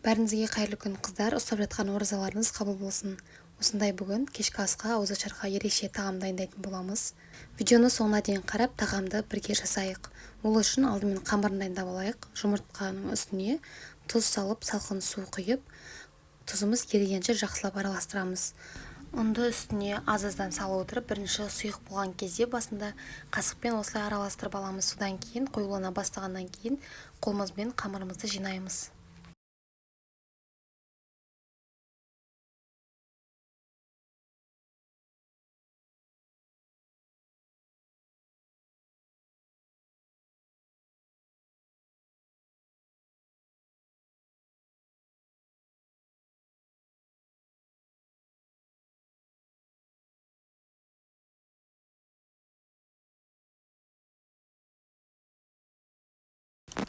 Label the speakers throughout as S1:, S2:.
S1: Бәріңізге қайырлы күн қыздар, ұстап жатқан оразаларыңыз қабыл болсын. Осындай бүгін кешкі асқа ауызашарға ерекше тағам дайындайтын боламыз. Видеоны соңына дейін қарап тағамды бірге жасайық. Ол үшін алдымен қамырын дайындап алайық. Жұмыртқаның үстіне тұз салып, салқын су құйып, тұзымыз ерігенше жақсылап араластырамыз. Ұнды үстіне аз-аздан салып отырып, бірінші сұйық болған кезде басында қасықпен осылай араластырып аламыз. Содан кейін қоюлана бастағаннан кейін қолымызбен қамырымызды жинаймыз.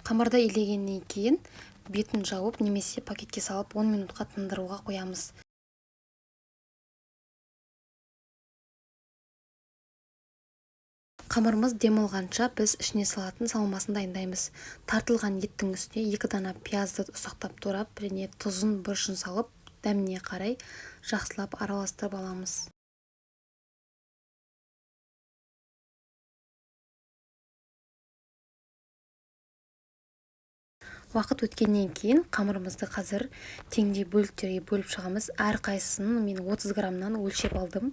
S1: Қамырды илегеннен кейін бетін жауып немесе пакетке салып 10 минутқа тындыруға қоямыз. Қамырымыз демалғанша біз ішіне салатын салмасын дайындаймыз. Тартылған еттің үстіне 2 дана пиязды ұсақтап турап және тұзын бұрышын салып, дәміне қарай жақсылап араластырып аламыз. Уақыт өткеннен кейін қамырымызды қазір теңдей бөліктерге бөліп шығамыз. Әрқайсысын мен 30 граммнан өлшеп алдым.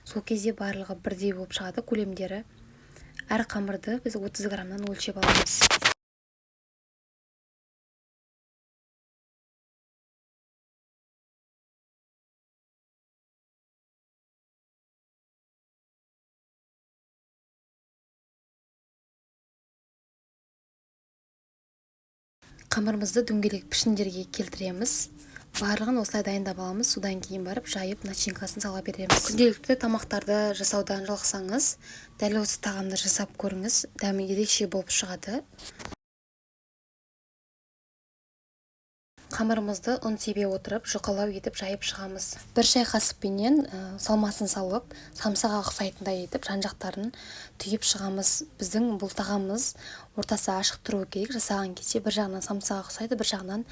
S1: Сол кезде барлығы бірдей болып шығады көлемдері. Әр қамырды біз 30 граммнан өлшеп аламыз. Қамырымызды дөңгелек пішіндерге келтіреміз. Барлығын осылай дайындап аламыз. Содан кейін барып жайып начинкасын сала береміз. Күнделікті тамақтарды жасаудан жалықсаңыз, дәл осы тағамды жасап көріңіз. Дәмі ерекше болып шығады. Қамырымызды ұн себе отырып, жұқалау етіп жайып шығамыз. Бір шай қасықпенен салмасын салып, самсаға ұқсайтындай етіп, жан-жақтарын түйіп шығамыз. Біздің бұл тағамымыз ортасы ашық тұруы керек. Жасаған кезде бір жағынан самсаға ұқсайды, бір жағынан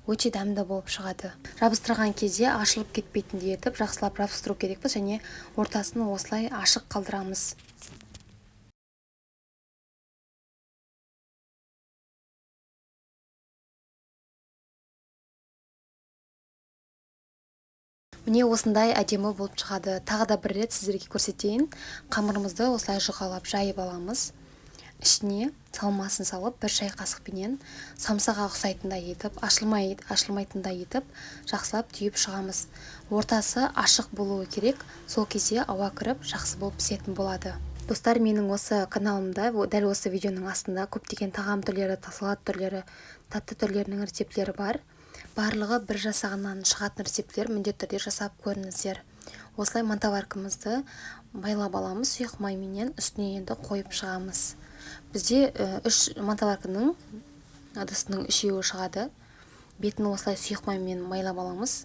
S1: өте дәмді болып шығады. Жабыстырған кезде ашылып кетпейтіндей етіп, жақсылап жабыстыру керекпіз және ортасын осылай ашық қалдырамыз. Міне осындай әдемі болып шығады. Тағы да бір рет сіздерге көрсетейін. Қамырымызды осылай жұқалап жайып аламыз. Ішіне салмасын салып, бір шай қасықпенен самсаға ұқсайтындай етіп, ашылмайтындай етіп, жақсылап түйіп шығамыз. Ортасы ашық болуы керек. Сол кезде ауа кіріп, жақсы болып пісетін болады. Достар, менің осы каналымда, дәл осы видеоның астында көптеген тағам түрлері, салат түрлері, тәтті түрлерінің рецепттері бар. Барлығы бір жасағаннан шығатын рецепттер, міндетті түрде жасап көріңіздер. Осылай мантоваркамызды майлап аламыз, сұйық майменен үстіне енді қойып шығамыз. Бізде 3 мантоварканың ыдысының 3-еуі шығады. Бетін осылай сұйық маймен майлап аламыз.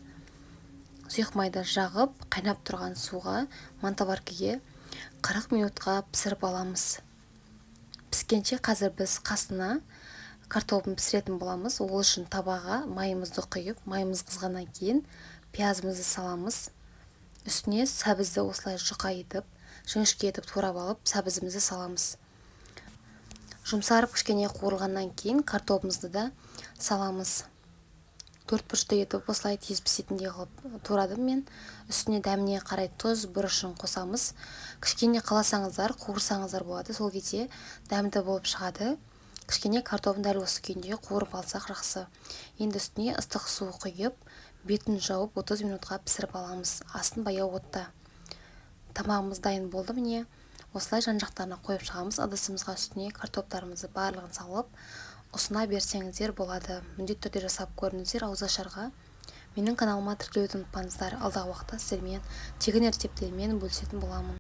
S1: Сұйық майды жағып, қайнап тұрған суға мантоваркаге 40 минутқа пісіріп аламыз. Піскенше қазір біз қасына картоплын пісіретін боламыз. Ол үшін табаға майымызды құйып, майымыз қызғаннан кейін пиязымызды саламыз. Үстіне сәбізді осылай жұқа етіп, жіңішке етіп турап алып, сәбізімізді саламыз. Жұмсарып кішкене қуырылғаннан кейін картоплымызды да саламыз. 4 бұрышты етіп осылай тез пісетіндей қылып турадым мен. Үстіне дәміне қарай тұз, бұрышын қосамыз. Кішкене қаласаңыздар, қуырсаңыздар болады. Сол кезде дәмді болып шығады. Кішкене картоплын дәл осы күйінде қуырып алсақ жақсы. Енді үстіне ыстық су құйып, бетін жауып 30 минутқа пісіріп аламыз. Астын баяу отта. Тамағымыз дайын болды міне. Осылай жан-жақтарына қойып шығамыз. Ыдысымызға үстіне картоптарымызды барлығын салып, ұсына берсеңіздер болады. Міндетті түрде жасап көріңіздер ауызашарға. Менің каналыма тіркелуді ұмытпаңыздар. Алдағы уақытта сіздермен тегін рецептермен бөлісетін боламын.